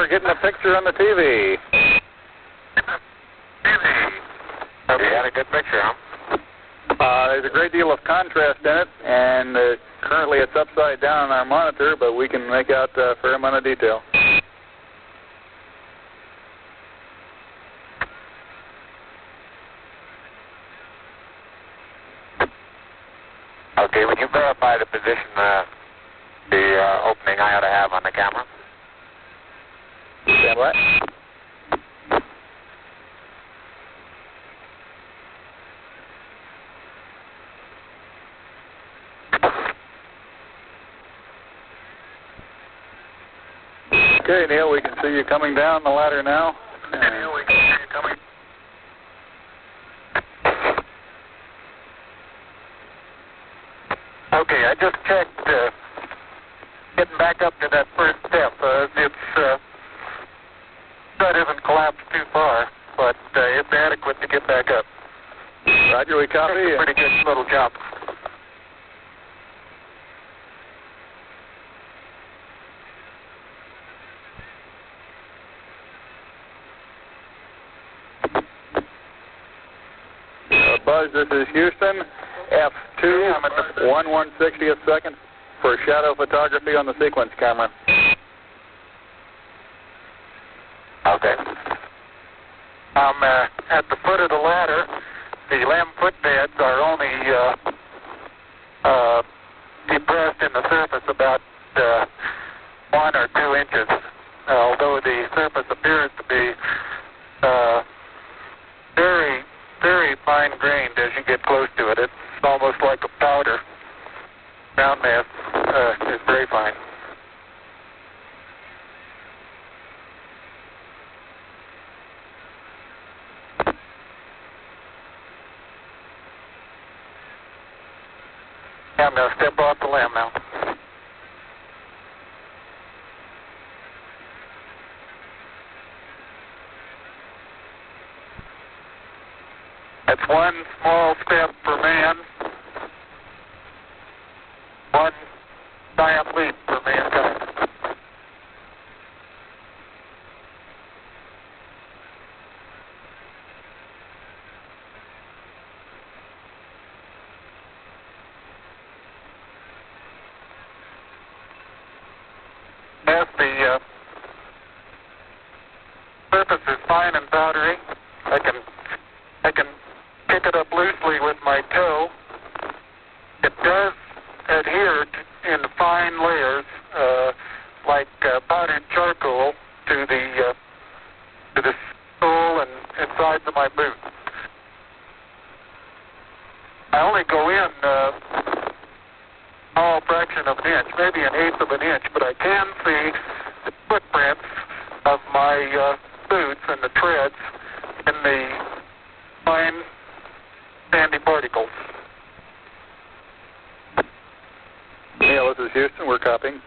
we're getting a picture on the TV. Have you had a good picture, huh? There's a great deal of contrast in it, and currently it's upside down on our monitor, but we can make out a fair amount of detail. Okay, would you verify the position, the opening I ought to have on the camera? Stand by. Okay, Neil, we can see you coming down the ladder now. Neil, we can see you coming. Okay, I just checked, getting back up to that first step. That isn't collapsed too far, but it's adequate to get back up. Roger, we copy. It's a pretty good little jump. Buzz, this is Houston, F2, 1/160th second for shadow photography on the sequence camera. Okay. I'm at the foot of the ladder. The limb footbeds are only depressed in the surface about 1 or 2 inches, although the surface appears to be very, very fine-grained as you get close to it. It's almost like a powder. Ground mass is very fine. I'm going to step off the limb now. That's one small step for man, one giant leap for mankind. As the surface is fine and powdery, I can pick it up loosely with my toe. It does adhere in fine layers, like powdered charcoal, to the sole and sides of my boot. I only go in a small fraction of an inch, maybe an eighth of an inch, but I can see the footprints of my boots and the treads in the fine sandy particles. Neil, this is Houston. We're copying.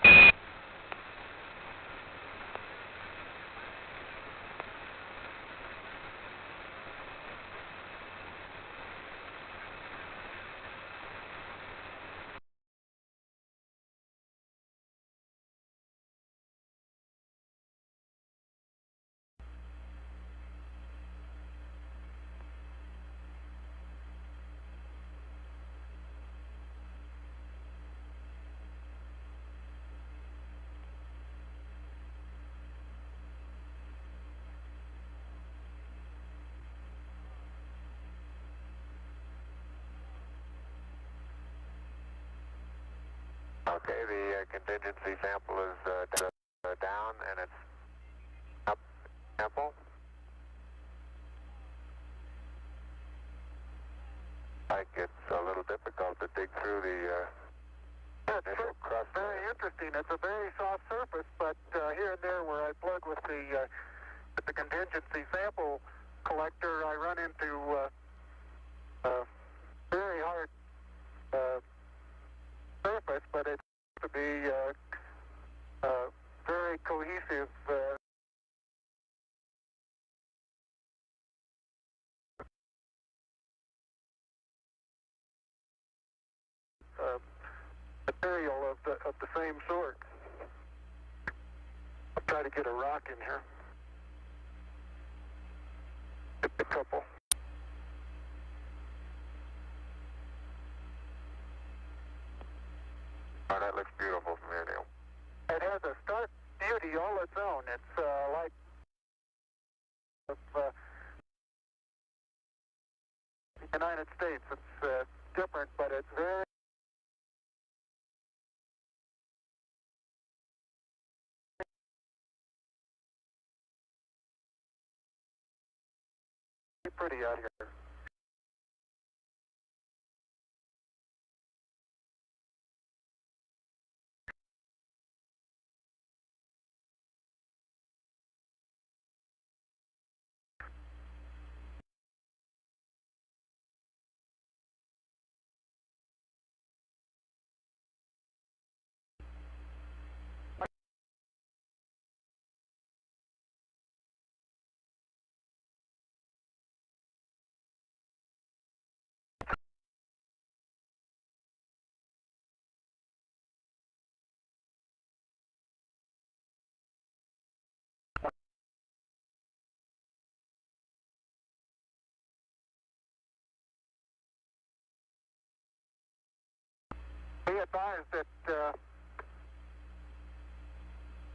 Okay, the contingency sample is down and it's up sample. Like it's a little difficult to dig through the initial crust. Very interesting. It's a very soft surface, but here and there where I plug with the contingency sample collector, I run into very hard surface, but it's to be very cohesive. Material of the same sort. Try to get a rock in here. A couple. Oh, that looks beautiful from here, Neil. It has a stark beauty all its own. It's like the United States. It's different, but it's very pretty out here. Be advised that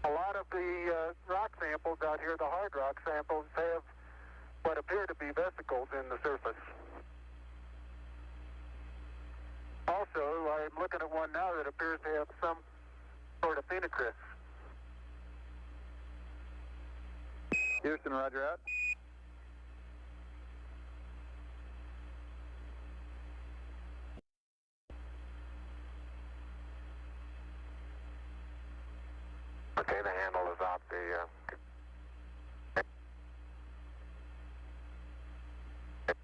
a lot of the rock samples out here, the hard rock samples, have what appear to be vesicles in the surface. Also, I'm looking at one now that appears to have some sort of phenocryst. Houston, roger out. Okay, the handle is off the,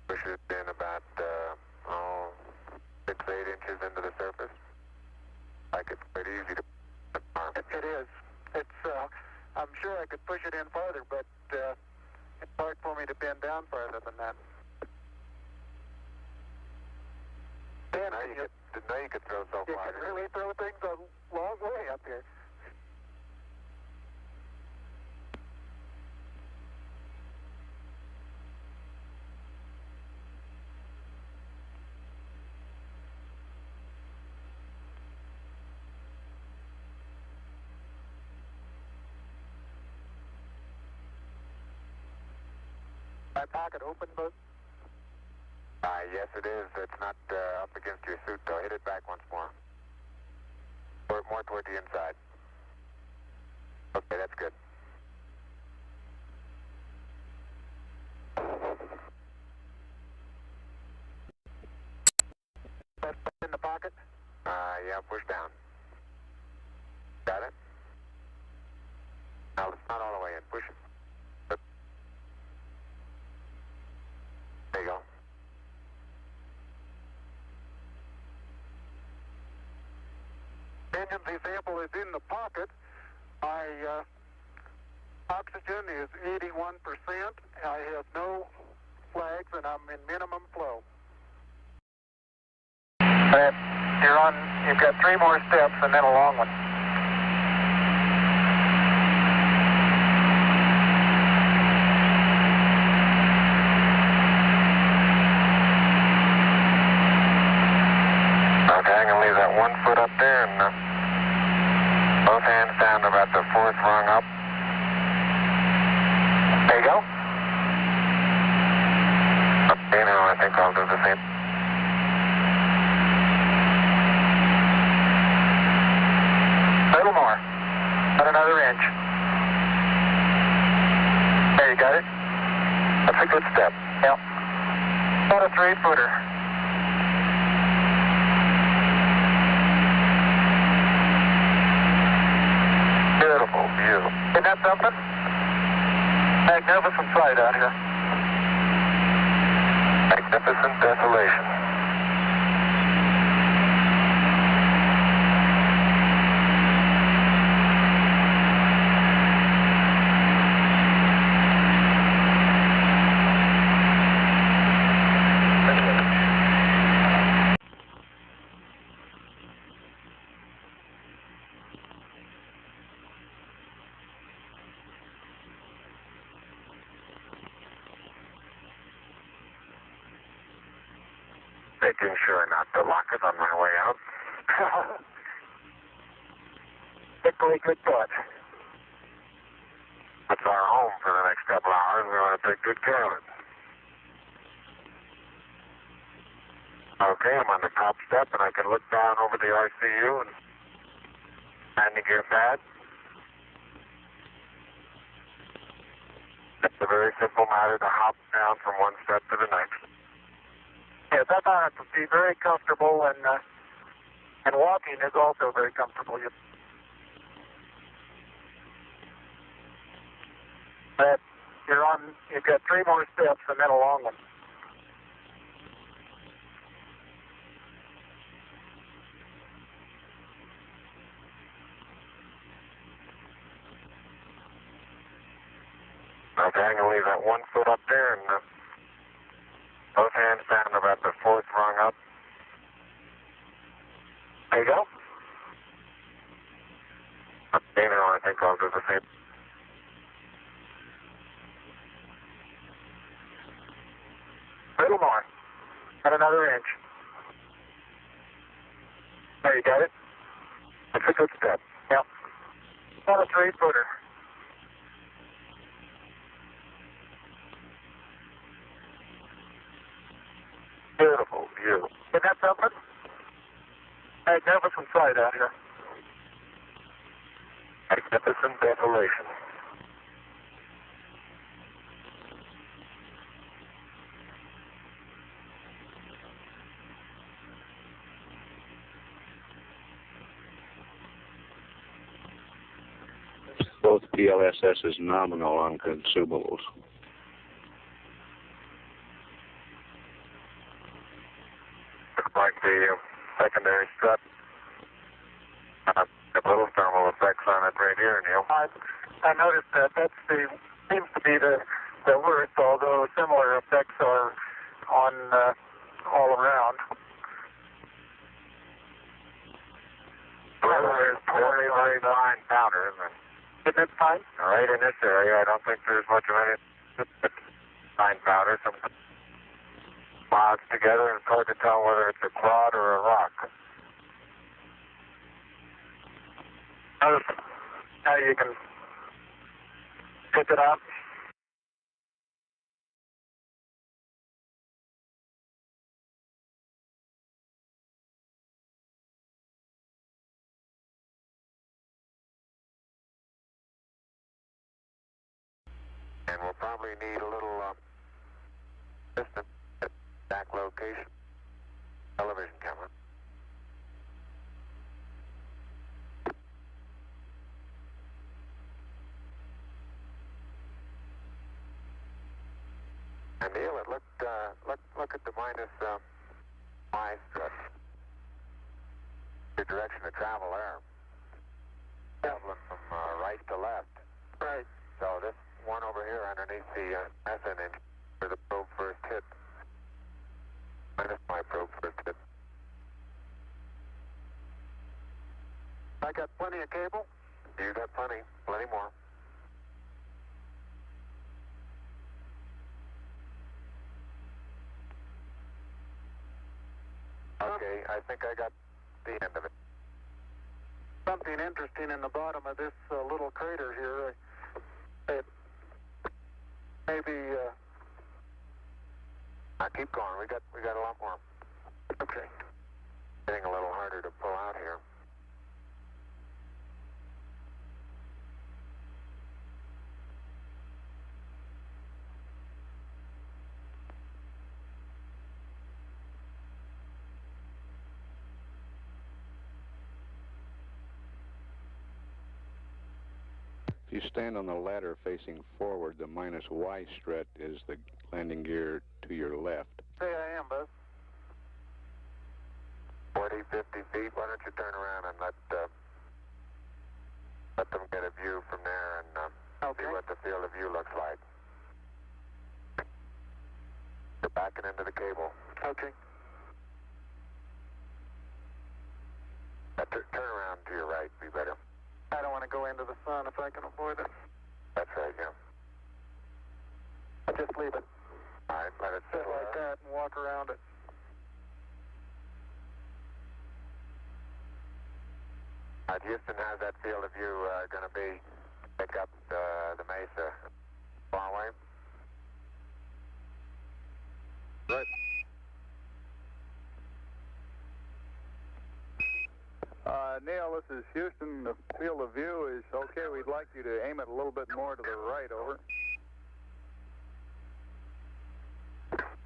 push it in about, 6 to 8 inches into the surface. Like it's quite easy to arm. It is. It's, I'm sure I could push it in farther, but it's hard for me to bend down farther than that. Dan, Now you could throw so you far. can really throw things a long way up here. My pocket open, but Yes, it is. It's not up against your suit, though. Hit it back once more. More toward the inside. Okay, that's good. that's in the pocket. Yeah, push down. Got it? Now, it's not all the way in. Push it. There you go. The sample is in the pocket. My oxygen is 81%. I have no flags, and I'm in minimum flow. You've got 3 more steps and then a long one. Okay, I'm going to leave that 1 foot up there and both hands down to about the 4th rung up. There you go. Okay, now I think I'll do the same. A little more. About another inch. There, you got it? That's a good step. Yep. About a 3-footer. Beautiful, beautiful. Isn't that something? Magnificent sight out here. Magnificent desolation. making sure not to lock it on my way out. Particularly good thought. It's our home for the next couple hours. We want to take good care of it. Okay, I'm on the top step, and I can look down over the RCU and landing gear pad. It's a very simple matter to hop down from one step to the next. Yes, I found it to be very comfortable, and walking is also very comfortable. But you've got 3 more steps and then a long one. Okay, I'm going to leave that 1 foot up there and both hands down about the 4th rung up. There you go. Okay, now I think I'll do the same. A little more. And another inch. There, you got it? It's a good step. Yep. About a 3-footer. Beautiful view. Isn't that something? Magnificent sight out here. Magnificent desolation. Both PLSS is nominal on consumables. Looks like the secondary strut. A little thermal effects on it right here, Neil. I noticed that. Seems to be the worst, although similar effects are on all around. There's very, very fine powder, isn't it? Isn't it fine? Right in this area, I don't think there's much of any fine powder. Some clouds together, and it's hard to tell whether it's a clod or a rock. Now you can pick it up. And we'll probably need a little distance at back location television camera. And Neil, look at the minus Y strut. The direction of travel there. Traveling from right to left. Right. So this one over here underneath the SN engine where the probe first hit. Minus my probe first hit. I got plenty of cable. You got plenty more. Okay, I think I got the end of it. Something interesting in the bottom of this little crater here. Maybe. Keep going. We got a lot more. Okay. Getting a little harder to pull out here. If you stand on the ladder facing forward, the minus Y strut is the landing gear to your left. Say I am, Buzz. 40, 50 feet. Why don't you turn around and let them get a view from there and see what the field of view looks like. You're backing into the cable. Okay. Turn around to your right, be better. I don't want to go into the sun if I can avoid it. That's right, yeah. I'll just leave it. All right, let it Sit sit like that and walk around it. Houston, how's that field of view going to be? Pick up the mesa far away? Right. Neil, this is Houston. The field of view is okay. We'd like you to aim it a little bit more to the right, over.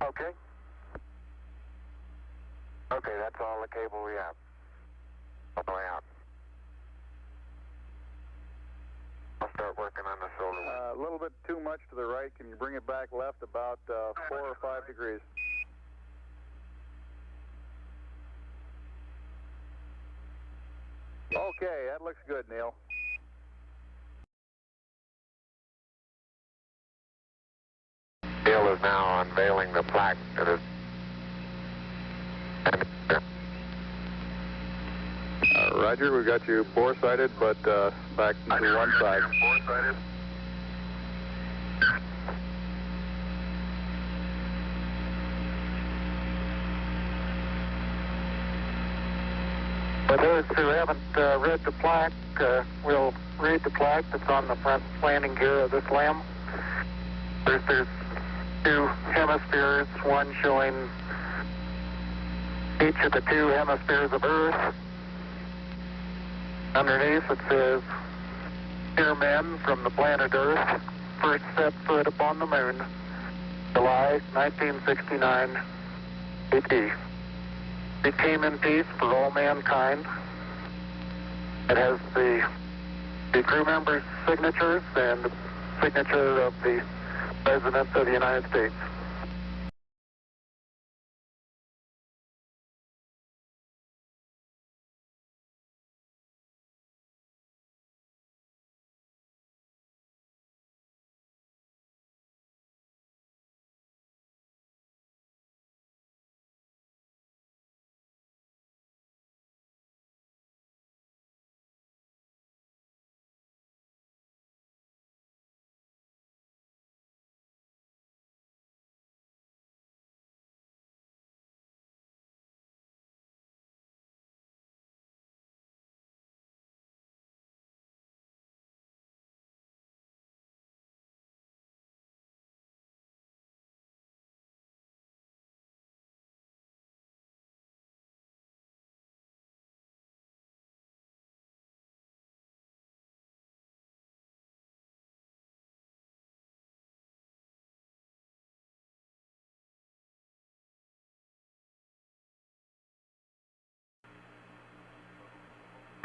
Okay. Okay, that's all the cable we have. All the way out. I'll start working on the solar. A little bit too much to the right. Can you bring it back left about 4 or 5 degrees? Okay, that looks good, Neil. Neil is now unveiling the plaque that is. Roger, we got you bore-sighted, but back to one side. Bore-sighted. For those who haven't read the plaque, we'll read the plaque that's on the front landing gear of this LEM. There's two hemispheres, one showing each of the two hemispheres of Earth. Underneath it says, "Dear men from the planet Earth, first set foot upon the moon, July 1969 AD. We came in peace for all mankind." It has the crew members' signatures and the signature of the President of the United States.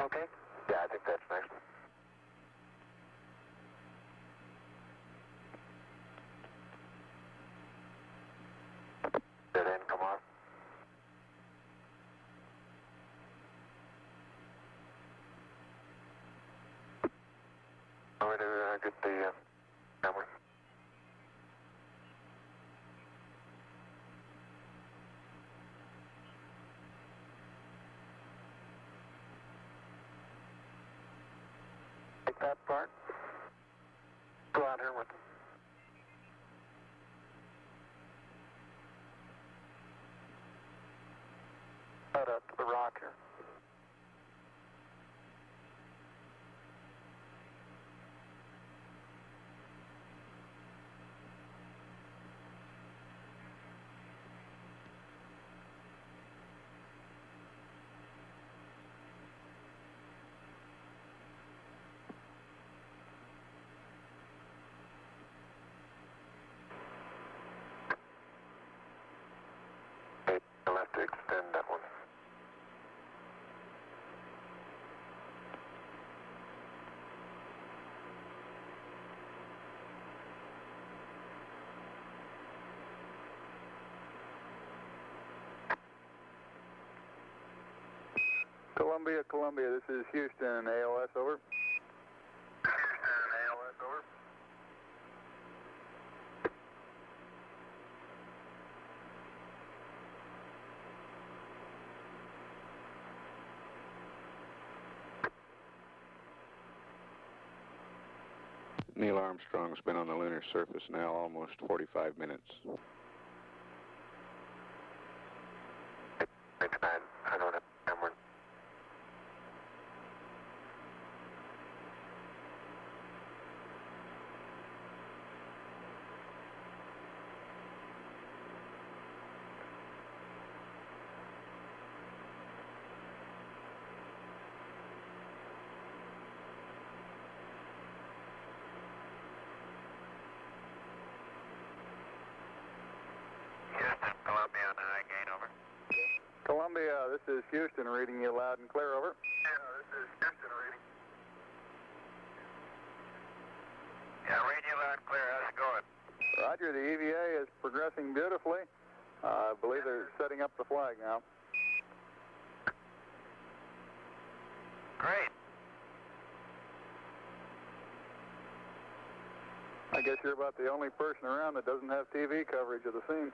Okay? Yeah, I think that's next. Did it come off? I'm going to get the camera. Take that part. Go out here with them. Head up to the rock here. Okay, you'll have to extend that one. Columbia, Columbia, this is Houston, AOS, over. Houston, AOS, over. Neil Armstrong's been on the lunar surface now almost 45 minutes. I don't have camera. Columbia, this is Houston, reading you loud and clear, over. Yeah, this is Houston reading. Yeah, reading you loud and clear. How's it going? Roger, the EVA is progressing beautifully. I believe they're setting up the flag now. Great. I guess you're about the only person around that doesn't have TV coverage of the scene.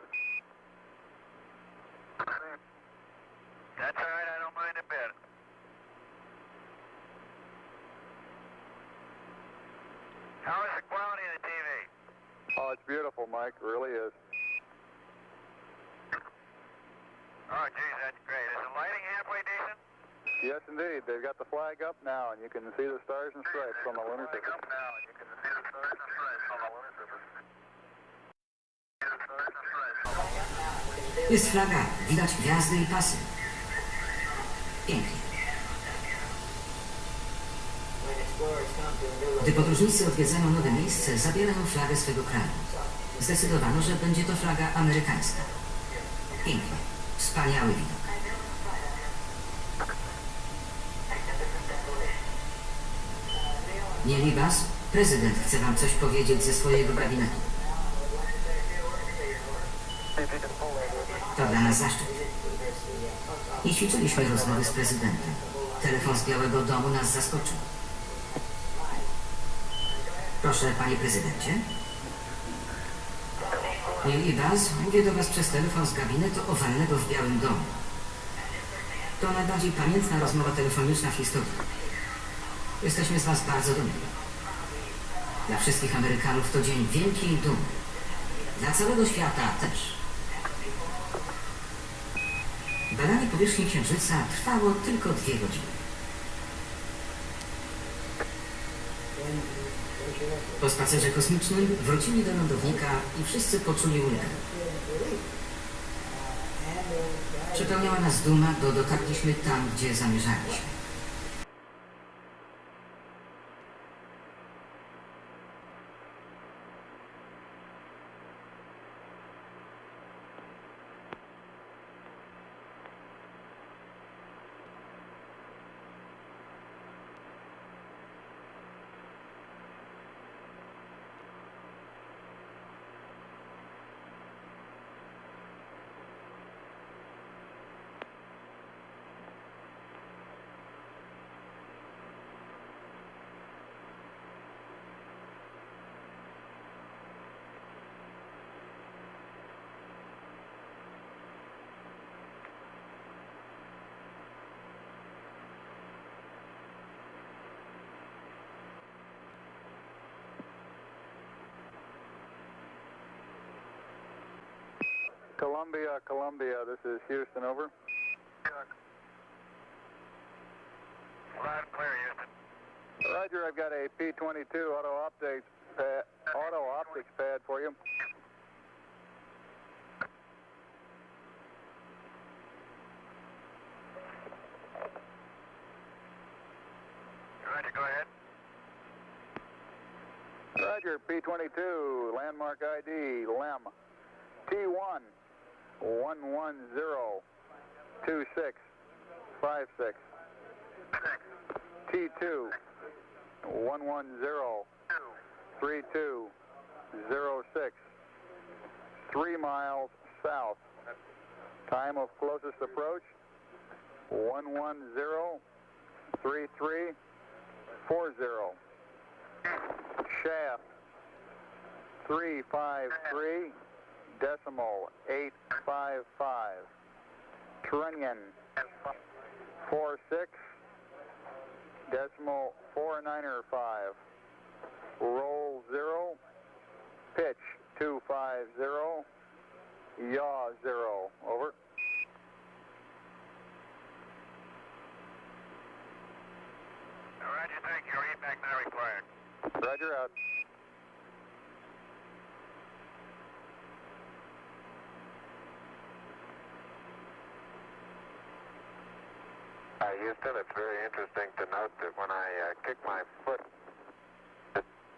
That's all right, I don't mind a bit. How is the quality of the TV? Oh, it's beautiful, Mike. It really is. Oh, geez, that's great. Is the lighting halfway decent? Yes, indeed. They've got the flag up now, and you can see the stars and stripes on the lunar surface. Up now, and you can see the stars and stripes on the lunar surface. The stars and stripes on the lunar. Jest flaga, widać gwiazdy i pasy. Pięknie. Gdy podróżnicy odwiedzają nowe miejsce, zabierają flagę swego kraju. Zdecydowano, że będzie to flaga amerykańska. Pięknie. Wspaniały widok. Nie Libas, prezydent chce wam coś powiedzieć ze swojego gabinetu. To dla nas zaszczyt. Nie ćwiczyliśmy rozmowy z prezydentem. Telefon z Białego Domu nas zaskoczył. Proszę, panie prezydencie. Nie Libas, mówię do was przez telefon z gabinetu owalnego w Białym Domu. To najbardziej pamiętna rozmowa telefoniczna w historii. Jesteśmy z was bardzo dumni. Dla wszystkich Amerykanów to dzień wielki i dumny. Dla całego świata też. Badanie powierzchni Księżyca trwało tylko 2 godziny. Po spacerze kosmicznym wrócili do lądownika i wszyscy poczuli ulgę. Przepełniała nas duma, bo dotarliśmy tam, gdzie zamierzaliśmy. Columbia, Columbia, this is Houston, over. Loud and clear, Houston. Roger, I've got a P-22 auto optics pad for you. Roger, go ahead. Roger, P-22, landmark ID, LEM, T1, 1102656. T2, 1103206. 3 miles south. Time of closest approach, 1103340. Shaft, 353.855. Trunnion, 46.495. Roll 0. Pitch 250. Yaw 0. Over. Roger, thank you. Read back now required. Roger, out. Houston, it's very interesting to note that when I kick my foot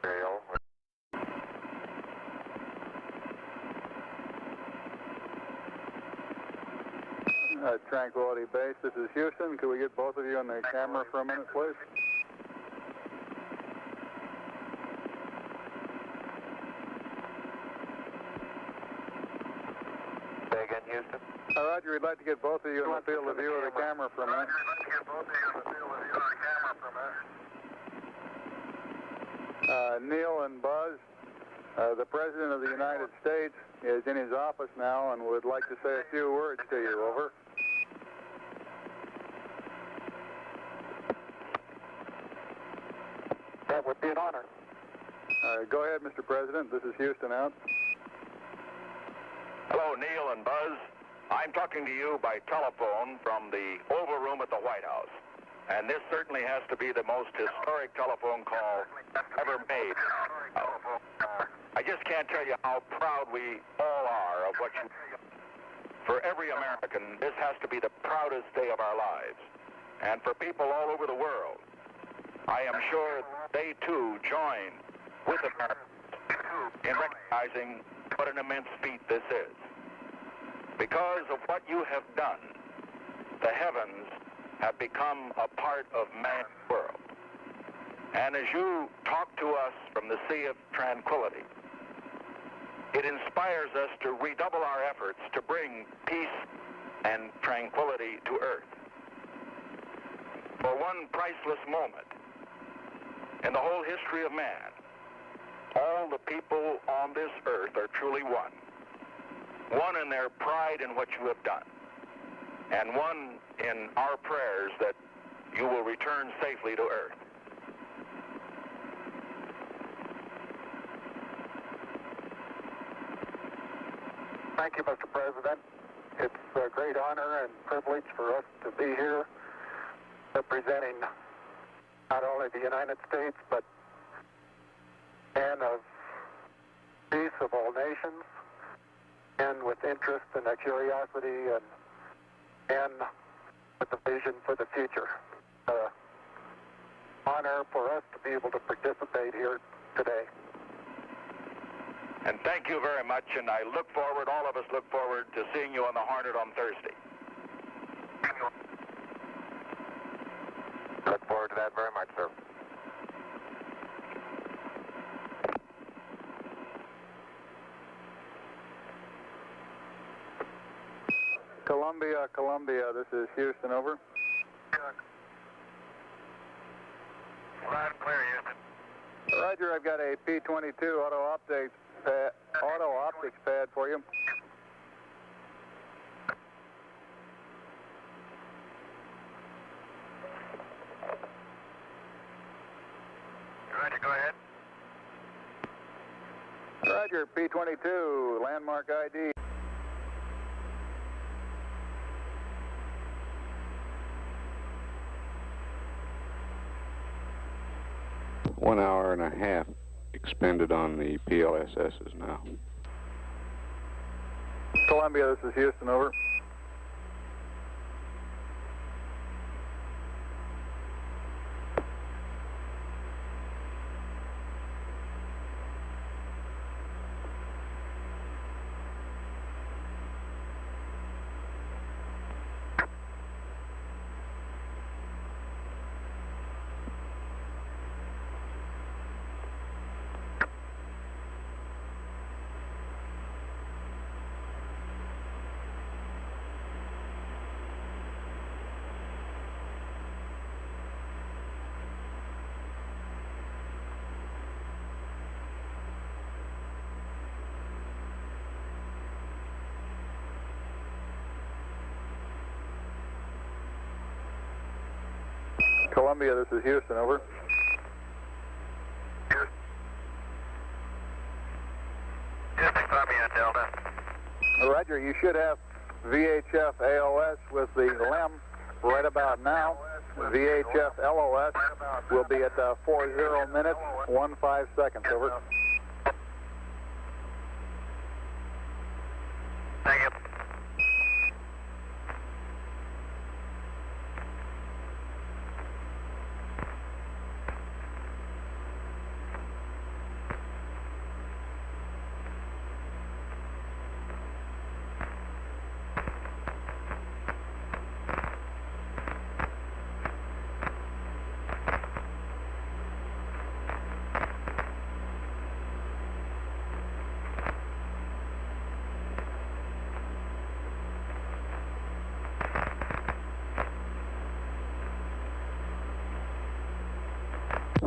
material, Tranquility Base, this is Houston. Could we get both of you on the camera for a minute, please? Say again, Houston. Roger, we'd like to get both of you in the field of view of the camera for a minute. Neil and Buzz, the President of the United States is in his office now and would like to say a few words to you. Over. That would be an honor. Go ahead, Mr. President. This is Houston out. Hello, Neil and Buzz. I'm talking to you by telephone from the Oval Room at the White House. And this certainly has to be the most historic telephone call ever made. I just can't tell you how proud we all are of what you do. For every American, this has to be the proudest day of our lives. And for people all over the world, I am sure they too join with Americans in recognizing what an immense feat this is. Because of what you have done, the heavens have become a part of man's world. And as you talk to us from the Sea of Tranquility, it inspires us to redouble our efforts to bring peace and tranquility to Earth. For one priceless moment in the whole history of man, all the people on this earth are truly one. One in their pride in what you have done, and one in our prayers that you will return safely to Earth. Thank you, Mr. President. It's a great honor and privilege for us to be here representing not only the United States, but men of peace of all nations, and with interest and a curiosity and with a vision for the future. Honor for us to be able to participate here today. And thank you very much, and I look forward, all of us look forward to seeing you on the Hornet on Thursday. Look forward to that very much, sir. Columbia, Columbia, this is Houston, over. Loud and clear, Houston. Roger, I've got a P-22 auto optics pad for you. Roger, go ahead. Roger, P-22, landmark ID. One hour and a half expended on the PLSSs now. Columbia, this is Houston, over. Columbia, this is Houston, over. Houston, Columbia, Delta. Roger, you should have VHF AOS with the LEM right about now. VHF LOS will be at 40 minutes, 15 seconds, over. Thank you.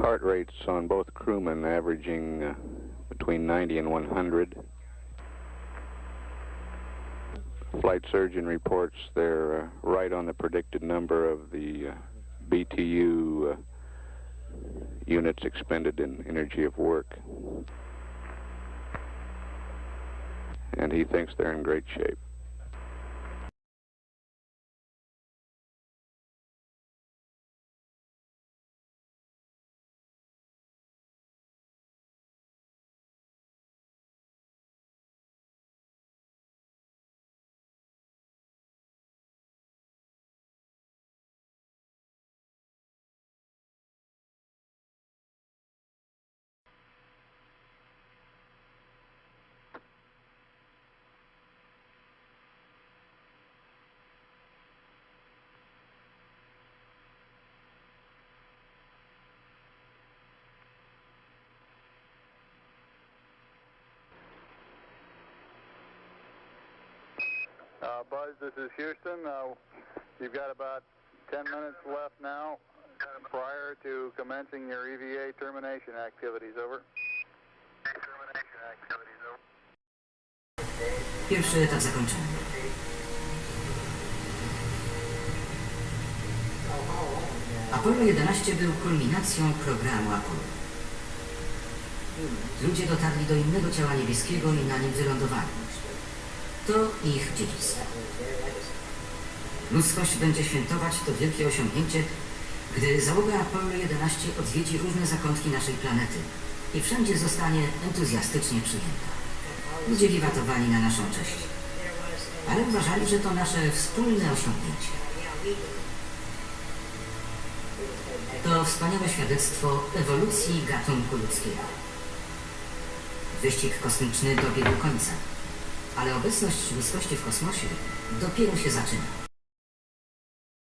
heart rates on both crewmen averaging between 90 and 100. Flight surgeon reports they're right on the predicted number of the BTU units expended in energy of work. And he thinks they're in great shape. Buzz, this is Houston. You've got about 10 minutes left now prior to commencing your EVA termination activities. Over. Pierwszy etap zakończony. Apollo 11 był kulminacją programu Apollo. Ludzie dotarli do innego ciała niebieskiego i na nim wylądowali. To ich dziedzictwo. Ludzkość będzie świętować to wielkie osiągnięcie, gdy załoga Apollo 11 odwiedzi różne zakątki naszej planety i wszędzie zostanie entuzjastycznie przyjęta. Ludzie wiwatowali na naszą cześć, ale uważali, że to nasze wspólne osiągnięcie. To wspaniałe świadectwo ewolucji gatunku ludzkiego. Wyścig kosmiczny dobiegł końca, ale obecność ludzkości w kosmosie dopiero się zaczyna.